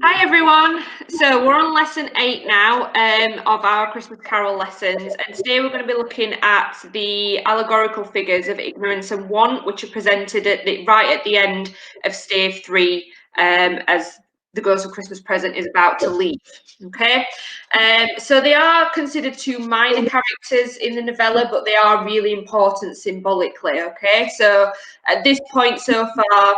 Hi everyone, so we're on lesson 8 now of our Christmas Carol lessons, and today we're going to be looking at the allegorical figures of ignorance and want, which are presented right at the end of stave 3 as the Ghost of Christmas Present is about to leave. Okay, so they are considered two minor characters in the novella, but they are really important symbolically. Okay, so at this point so far,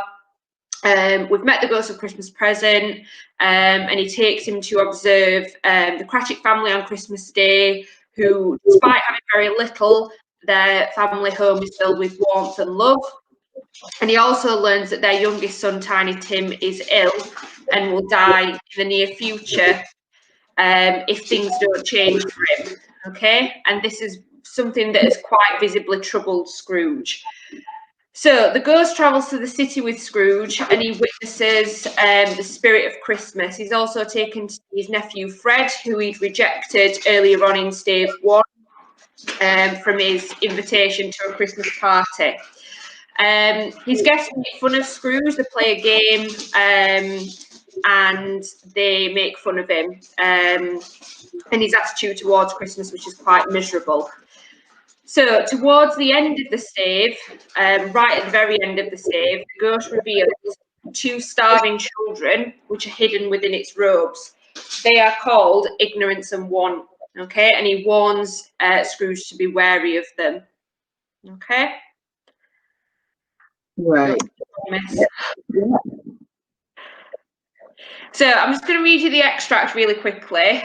we've met the Ghost of Christmas Present, and he takes him to observe the Cratchit family on Christmas Day, who, despite having very little, their family home is filled with warmth and love. And he also learns that their youngest son, Tiny Tim, is ill and will die in the near future if things don't change for him. Okay, and this is something that has quite visibly troubled Scrooge. So the ghost travels to the city with Scrooge and he witnesses the spirit of Christmas. He's also taken to see his nephew Fred, who he'd rejected earlier on in stave 1 from his invitation to a Christmas party. His guests make fun of Scrooge, they play a game and they make fun of him and his attitude towards Christmas, which is quite miserable. So towards the end of the stave, right at the very end of the stave, the ghost reveals 2 starving children which are hidden within its robes. They are called Ignorance and Want, okay? And he warns Scrooge to be wary of them, okay? Right. Yeah. So I'm just going to read you the extract really quickly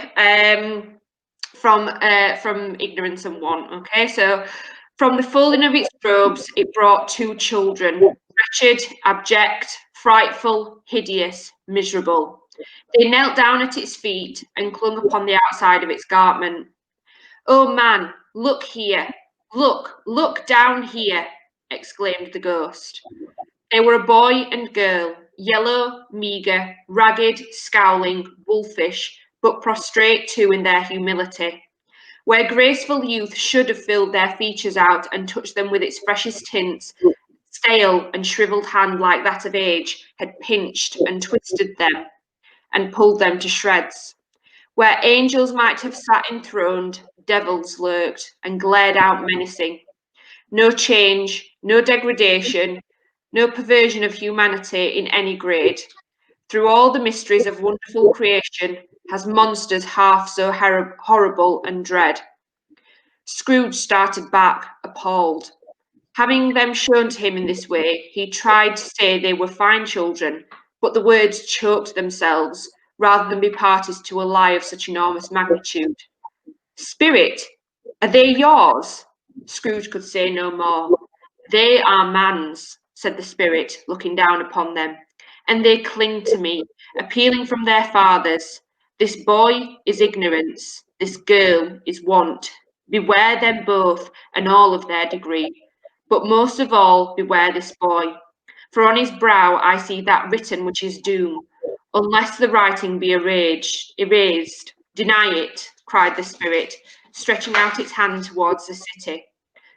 from Ignorance and Want, okay? So, from the folding of its robes, it brought 2 children, wretched, abject, frightful, hideous, miserable. They knelt down at its feet and clung upon the outside of its garment. "Oh man, look here, look down here," exclaimed the ghost. They were a boy and girl, yellow, meagre, ragged, scowling, wolfish, but prostrate too in their humility. Where graceful youth should have filled their features out and touched them with its freshest tints, stale and shriveled hand like that of age had pinched and twisted them and pulled them to shreds. Where angels might have sat enthroned, devils lurked and glared out menacing. No change, no degradation, no perversion of humanity in any grade. Through all the mysteries of wonderful creation has monsters half so horrible and dread. Scrooge started back, appalled. Having them shown to him in this way, he tried to say they were fine children, but the words choked themselves, rather than be parties to a lie of such enormous magnitude. "Spirit, are they yours?" Scrooge could say no more. "They are man's," said the spirit, looking down upon them, "and they cling to me, appealing from their fathers. This boy is ignorance, this girl is want. Beware them both and all of their degree. But most of all, beware this boy. For on his brow I see that written which is doom. Unless the writing be erased, deny it," cried the spirit, stretching out its hand towards the city.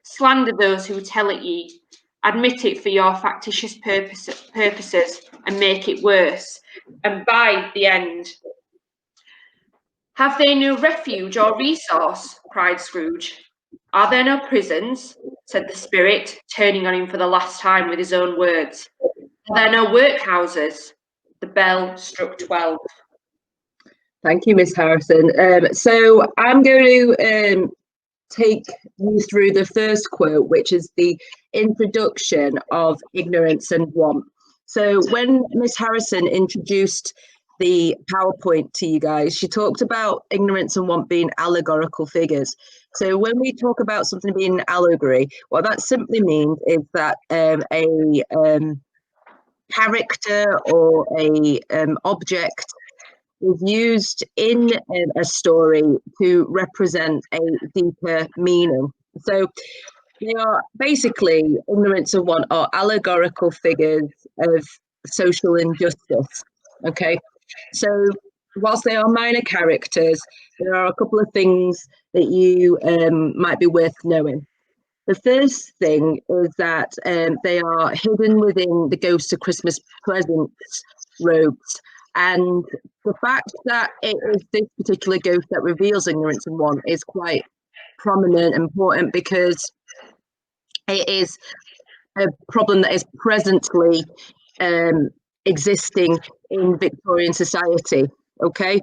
"Slander those who tell it ye. Admit it for your factitious purposes and make it worse. And by the end, have they no refuge or resource?" cried Scrooge. "Are there no prisons?" said the spirit, turning on him for the last time with his own words. "Are there no workhouses?" The bell struck 12. Thank you, Miss Harrison. So I'm going to take you through the first quote, which is the introduction of Ignorance and Want. So when Miss Harrison introduced the PowerPoint to you guys, she talked about ignorance and want being allegorical figures. So when we talk about something being an allegory, what that simply means is that a character or a object is used in a story to represent a deeper meaning. So they are basically, ignorance and want are allegorical figures of social injustice. Okay, so whilst they are minor characters, there are a couple of things that you might be worth knowing. The first thing is that they are hidden within the Ghost of Christmas Present's robes. And the fact that it is this particular ghost that reveals ignorance and want is quite prominent and important, because it is a problem that is presently existing in Victorian society, okay?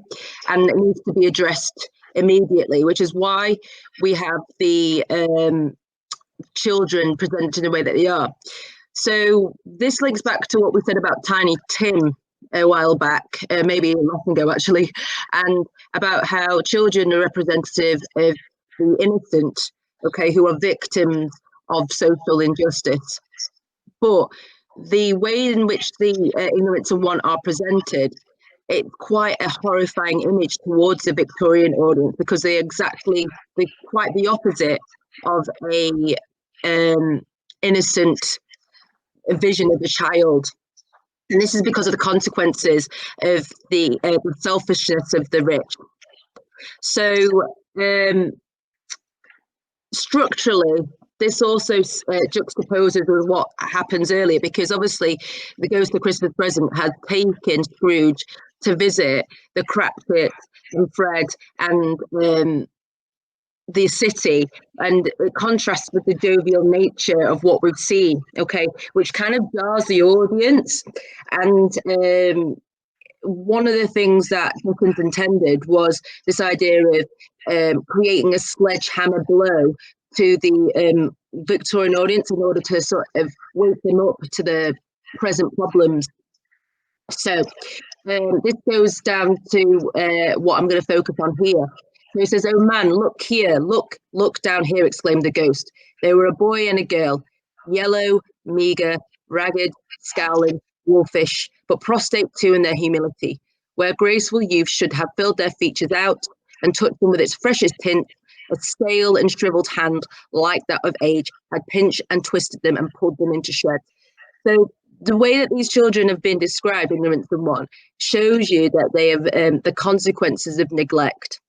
And it needs to be addressed immediately, which is why we have the children presented in the way that they are. So this links back to what we said about Tiny Tim a while back, maybe a long ago actually, and about how children are representative of the innocent, okay, who are victims of social injustice. But the way in which the ignorance and want are presented, it's quite a horrifying image towards the Victorian audience, because they're quite the opposite of a innocent vision of a child. And this is because of the consequences of the selfishness of the rich. So structurally, this also juxtaposes with what happens earlier, because obviously the Ghost of Christmas Present has taken Scrooge to visit the Cratchit and Fred and the city, and it contrasts with the jovial nature of what we've seen, okay, which kind of jars the audience. And one of the things that Dickens intended was this idea of creating a sledgehammer blow to the Victorian audience in order to sort of wake them up to the present problems. So this goes down to what I'm going to focus on here. So he says, "Oh man, look here, look down here," exclaimed the ghost. They were a boy and a girl, yellow, meagre, ragged, scowling, wolfish, but prostrate too in their humility. Where graceful youth should have filled their features out and touched them with its freshest tint, a stale and shriveled hand, like that of age, had pinched and twisted them and pulled them into shreds. So the way that these children have been described, ignorance and want, shows you that they have the consequences of neglect.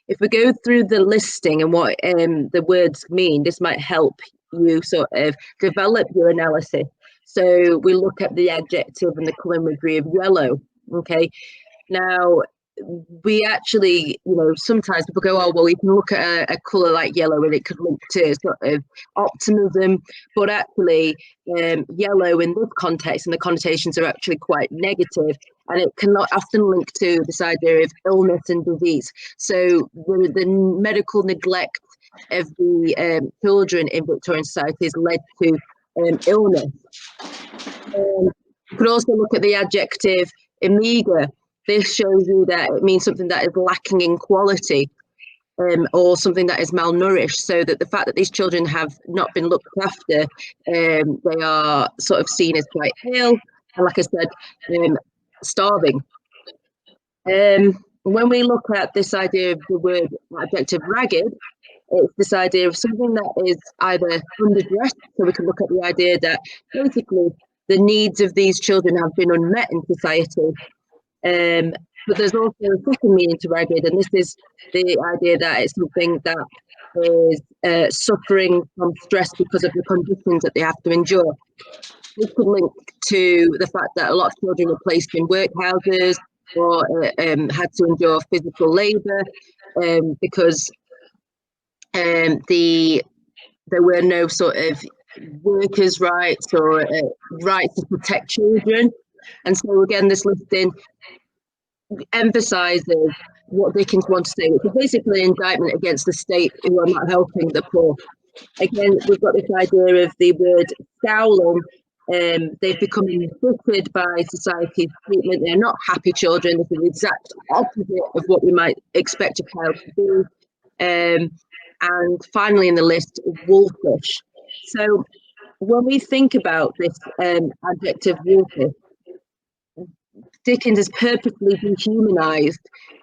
If we go through the listing and what the words mean, this might help you sort of develop your analysis. So we look at the adjective and the colour imagery of yellow, okay? Now, we actually, sometimes people go, oh, well, we can look at a colour like yellow and it could link to sort of optimism, but actually yellow in this context and the connotations are actually quite negative, and it can often link to this idea of illness and disease. So the medical neglect of the children in Victorian society has led to illness. You could also look at the adjective meagre. This shows you that it means something that is lacking in quality, or something that is malnourished. So that the fact that these children have not been looked after, they are sort of seen as quite ill, and like I said, starving. When we look at this idea of the word adjective ragged, it's this idea of something that is either underdressed, so we can look at the idea that basically the needs of these children have been unmet in society. But there's also a second meaning to ragged, and this is the idea that it's something that is suffering from stress because of the conditions that they have to endure. This could link to the fact that a lot of children were placed in workhouses or had to endure physical labour because there were no sort of workers' rights or rights to protect children. And so again, this listing emphasises what Dickens wants to say, which is basically an indictment against the state who are not helping the poor. Again, we've got this idea of the word scowling. They've become embittered by society's treatment. They're not happy children. This is the exact opposite of what we might expect a child to do. And finally in the list is wolfish. So when we think about this adjective wolfish, Dickens has purposely dehumanized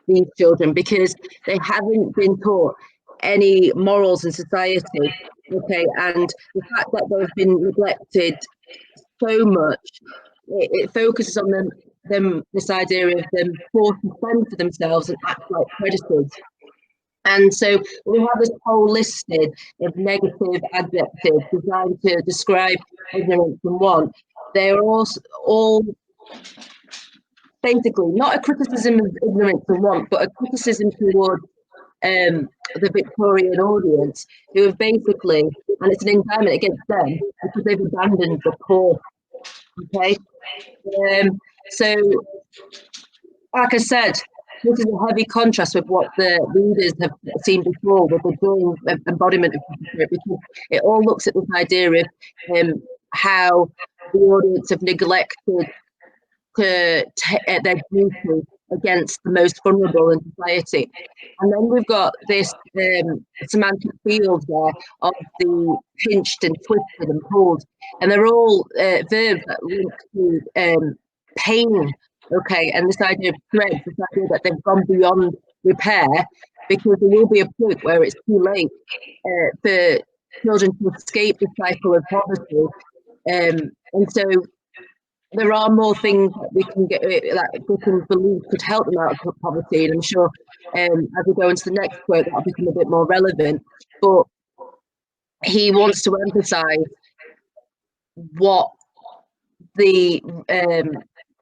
these children because they haven't been taught any morals in society, okay? And the fact that they've been neglected so much, it focuses on them this idea of them forced to fend for themselves and act like predators. And so we have this whole listed of negative adjectives designed to describe ignorance and want. They're all basically not a criticism of ignorance and want, but a criticism towards the Victorian audience, who have basically, and it's an indictment against them because they've abandoned the poor. Okay, so like I said, this is a heavy contrast with what the readers have seen before with the dual embodiment of spirit, because it all looks at this idea of how the audience have neglected to their duty against the most vulnerable in society. And then we've got this semantic field there of the pinched and twisted and pulled, and they're all verbs that link to pain. Okay, and this idea of thread, this idea that they've gone beyond repair, because there will be a point where it's too late for children to escape the cycle of poverty. And so there are more things that we can get, that we can believe could help them out of poverty. And I'm sure as we go into the next quote, that'll become a bit more relevant. But he wants to emphasize what the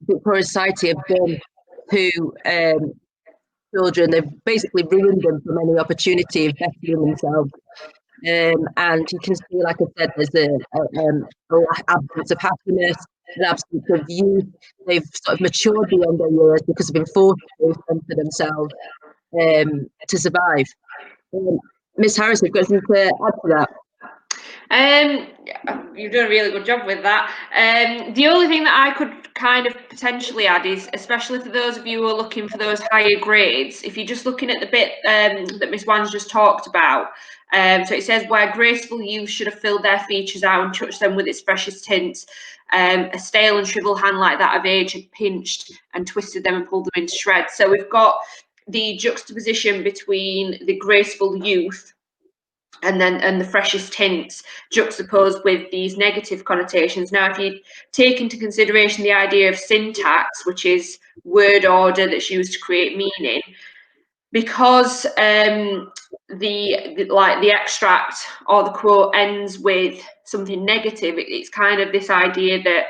Victorian Society have done to children. They've basically ruined them from any opportunity of bettering themselves. And you can see, like I said, there's an absence of happiness, an absence of youth. They've sort of matured beyond their years because they've been forced to for themselves to survive. Miss Harris, you've got something to add to that? You've done a really good job with that. The only thing that I could kind of potentially add is, especially for those of you who are looking for those higher grades, if you're just looking at the bit that Miss Wan's just talked about, so it says, where graceful youth should have filled their features out and touched them with its freshest tints, a stale and shriveled hand like that of age had pinched and twisted them and pulled them into shreds. So we've got the juxtaposition between the graceful youth and the freshest tints juxtaposed with these negative connotations. Now, if you take into consideration the idea of syntax, which is word order that's used to create meaning, because the extract or the quote ends with something negative, it's kind of this idea that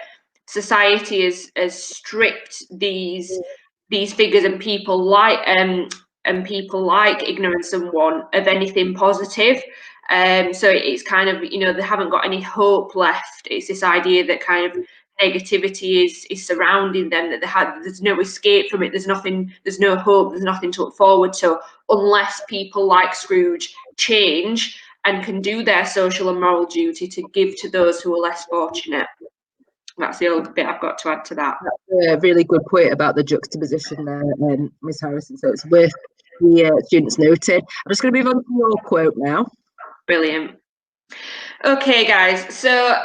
society has stripped these figures and people like ignorance and want of anything positive. So it's kind of, you know, they haven't got any hope left. It's this idea that kind of negativity is surrounding them, that there's no escape from it, there's no hope, there's nothing to look forward to, unless people like Scrooge change and can do their social and moral duty to give to those who are less fortunate. That's the only bit I've got to add to that. That's a really good point about the juxtaposition there, Ms. Harrison. So it's worth the students noted. I'm just going to move on to your quote now. Brilliant. Okay, guys. So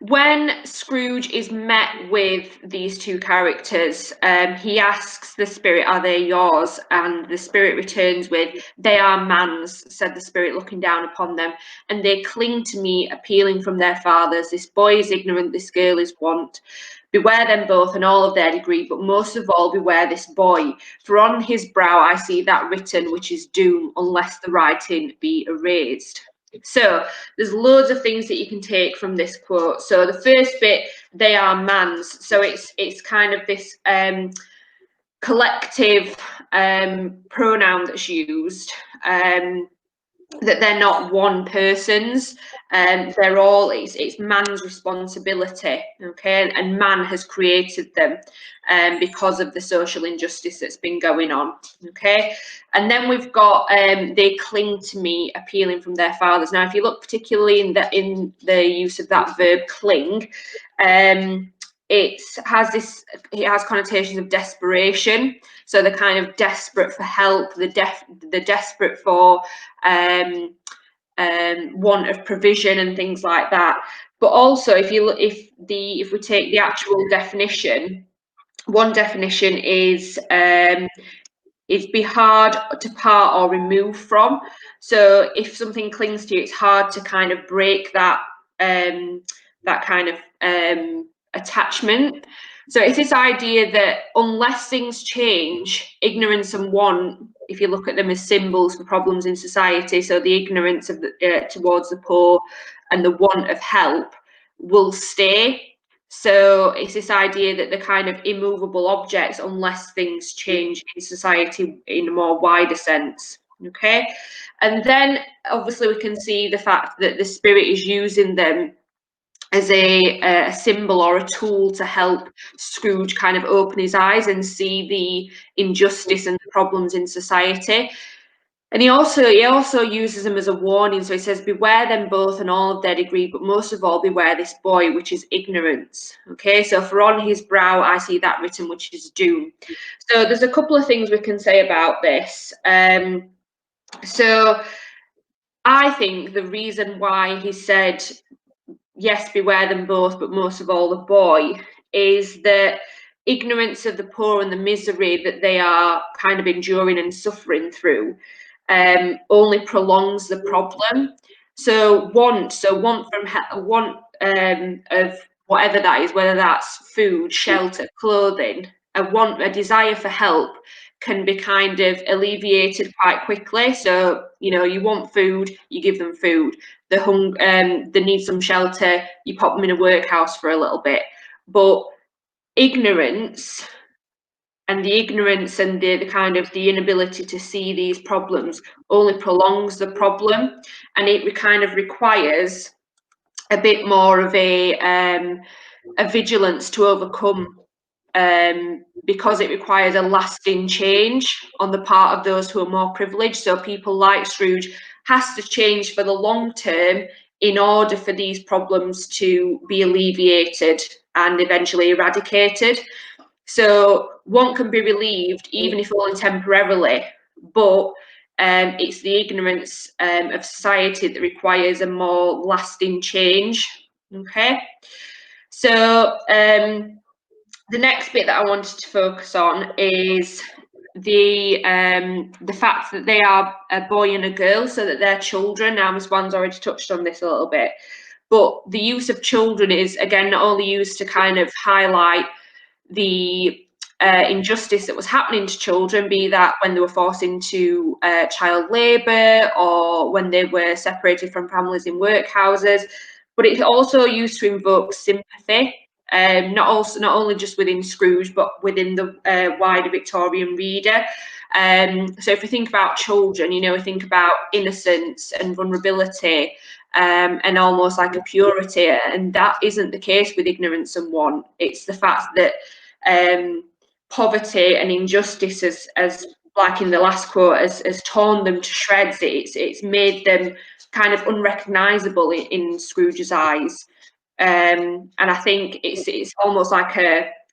when Scrooge is met with these two characters, he asks the spirit, "Are they yours?" And the spirit returns with, "They are man's," said the spirit, looking down upon them, "and they cling to me, appealing from their fathers. This boy is ignorant, this girl is want. Beware them both and all of their degree, but most of all beware this boy, for on his brow I see that written which is doom, unless the writing be erased." So there's loads of things that you can take from this quote. So the first bit, "they are man's," so it's kind of this collective pronoun that's used, that they're not one person's, they're all, it's man's responsibility, okay, and man has created them because of the social injustice that's been going on, okay. And then we've got "they cling to me, appealing from their fathers." Now, if you look particularly in the use of that verb cling, it has connotations of desperation. So they're kind of desperate for help, they're desperate for want of provision and things like that. But also, if we take the actual definition, one definition is be hard to part or remove from. So if something clings to you, it's hard to kind of break that kind of attachment. So it's this idea that unless things change, ignorance and want, if you look at them as symbols for problems in society, so the ignorance of towards the poor and the want of help will stay. So it's this idea that they're kind of immovable objects unless things change in society in a more wider sense. Okay, and then obviously we can see the fact that the spirit is using them as a symbol or a tool to help Scrooge kind of open his eyes and see the injustice and the problems in society. And he also uses them as a warning. So he says, beware them both and all of their degree, but most of all, beware this boy, which is ignorance. Okay, so for on his brow, I see that written, which is doom. So there's a couple of things we can say about this. So I think the reason why he said, yes, beware them both, but most of all the boy, is that ignorance of the poor and the misery that they are kind of enduring and suffering through only prolongs the problem. So want of whatever that is, whether that's food, shelter, clothing, a desire for help can be kind of alleviated quite quickly. So, you know, you want food, you give them food. They need some shelter, you pop them in a workhouse for a little bit. But ignorance and the kind of the inability to see these problems only prolongs the problem, and it kind of requires a bit more of a vigilance to overcome, because it requires a lasting change on the part of those who are more privileged. So people like Scrooge has to change for the long term in order for these problems to be alleviated and eventually eradicated. So one can be relieved, even if only temporarily, but it's the ignorance of society that requires a more lasting change. Okay, so the next bit that I wanted to focus on is the fact that they are a boy and a girl, so that they're children. Now, Miss Wan's already touched on this a little bit, but the use of children is again not only used to kind of highlight the injustice that was happening to children, be that when they were forced into child labour or when they were separated from families in workhouses, but it's also used to invoke sympathy, not only just within Scrooge, but within the wider Victorian reader. So if we think about children, you know, we think about innocence and vulnerability, and almost like a purity, and that isn't the case with ignorance and want. It's the fact that poverty and injustice, as like in the last quote, has torn them to shreds. It's made them kind of unrecognisable in Scrooge's eyes, and I think it's almost like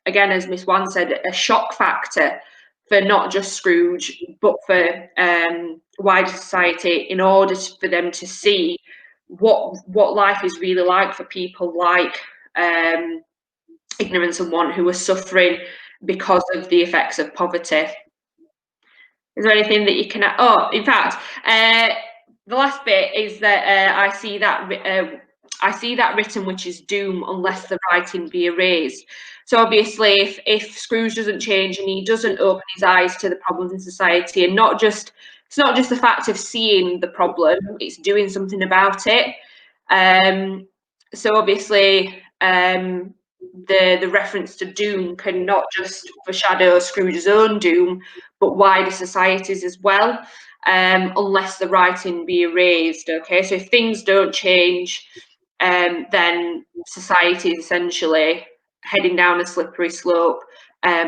again, as Miss Wan said, a shock factor for not just Scrooge, but for wider society, in order for them to see what life is really like for people like ignorance and want, who are suffering because of the effects of poverty. Is there anything that you can? Oh, in fact, the last bit is that I see that written, which is doom, unless the writing be erased. So obviously, if Scrooge doesn't change and he doesn't open his eyes to the problems in society, and it's not just the fact of seeing the problem, it's doing something about it. So obviously, the reference to doom can not just foreshadow Scrooge's own doom, but wider societies as well, unless the writing be erased. Okay, so if things don't change, then society is essentially heading down a slippery slope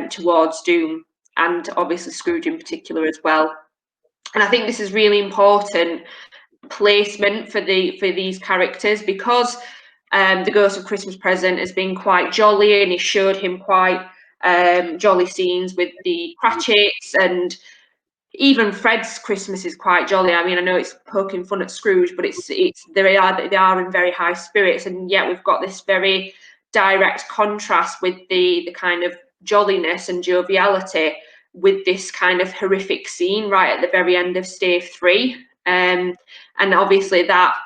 towards doom, and obviously Scrooge in particular as well. And I think this is really important placement for these characters, because the Ghost of Christmas Present has been quite jolly, and he showed him quite jolly scenes with the Cratchits, and even Fred's Christmas is quite jolly. I mean, I know it's poking fun at Scrooge, but they are in very high spirits, and yet we've got this very direct contrast with the kind of jolliness and joviality with this kind of horrific scene right at the very end of Stave 3. And obviously that,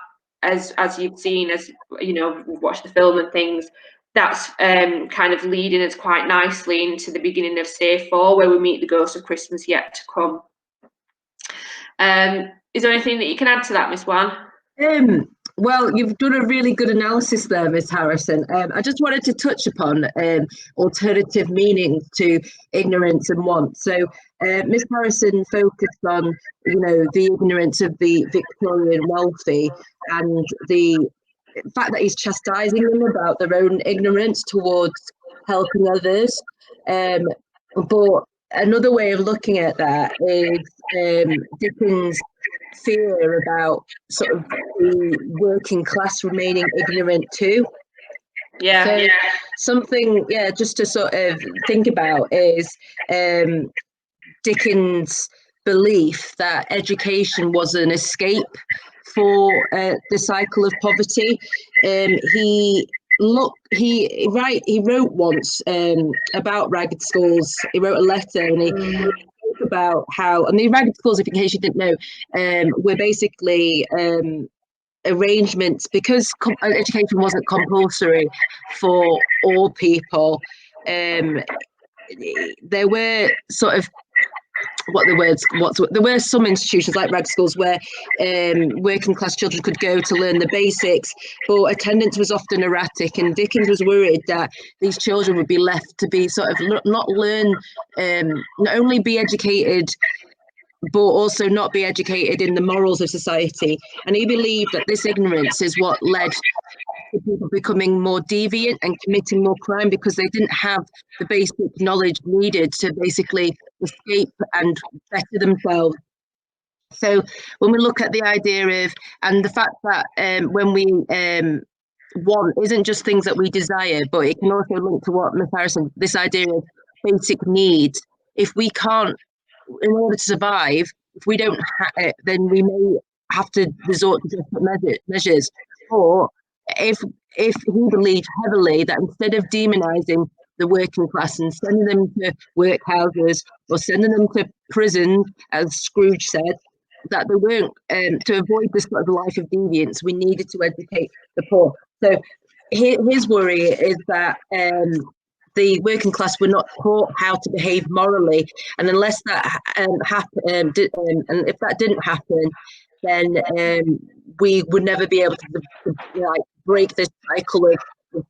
as you've seen, as you know, watched the film and things, that's kind of leading us quite nicely into the beginning of Stave 4, where we meet the Ghost of Christmas Yet to Come. Is there anything that you can add to that, Miss Wan? Well, you've done a really good analysis there, Miss Harrison. I just wanted to touch upon alternative meanings to ignorance and want. So, Miss Harrison focused on, the ignorance of the Victorian wealthy and the fact that he's chastising them about their own ignorance towards helping others. But another way of looking at that is Dickens' fear about sort of the working class remaining ignorant too. So something, just to sort of think about is Dickens' belief that education was an escape for the cycle of poverty. He wrote once about ragged schools. He wrote a letter and he talked about how, and the ragged schools, if in case you didn't know, were basically arrangements because education wasn't compulsory for all people. There were sort of there were some institutions like rag schools where working class children could go to learn the basics, but attendance was often erratic, and Dickens was worried that these children would be left to be sort of not only be educated, but also not be educated in the morals of society. And he believed that this ignorance is what led to people becoming more deviant and committing more crime, because they didn't have the basic knowledge needed to basically escape and better themselves. So when we look at the idea of, and the fact that when we want isn't just things that we desire, but it can also link to what Miss Harrison, this idea of basic needs. If we can't, in order to survive, if we don't have it, then we may have to resort to different measures. Or if he believed heavily that instead of demonizing the working class and sending them to workhouses or sending them to prison, as Scrooge said, that they weren't, to avoid this sort of life of deviance, we needed to educate the poor. So his worry is that the working class were not taught how to behave morally, and unless that happened, and if that didn't happen, then we would never be able to break this cycle of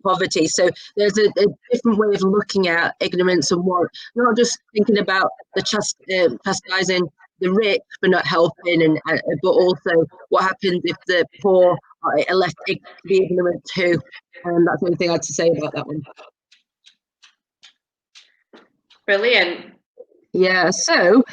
poverty. So there's a different way of looking at ignorance and want, not just thinking about the chastising the rich for not helping, but also what happens if the poor are left to be ignorant too. And that's the only thing I had to say about that one. Brilliant. Yeah, so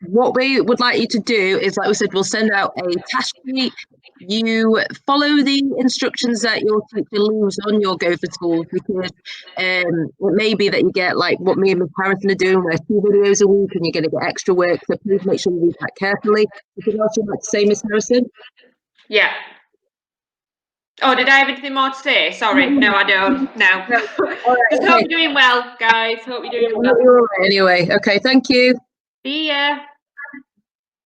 what we would like you to do is, like we said, we'll send out a task sheet. You follow the instructions that your teacher leaves on your Go for Schools, because it may be that you get like what me and Miss Harrison are doing, where 2 videos a week and you're going to get extra work. So please make sure you read that carefully. Anything else you'd like to say, Miss Harrison? Yeah. Oh, did I have anything more to say? Sorry, no, I don't. No. Just hope you're doing well, guys. Hope you're doing well. Anyway, okay, thank you. See ya.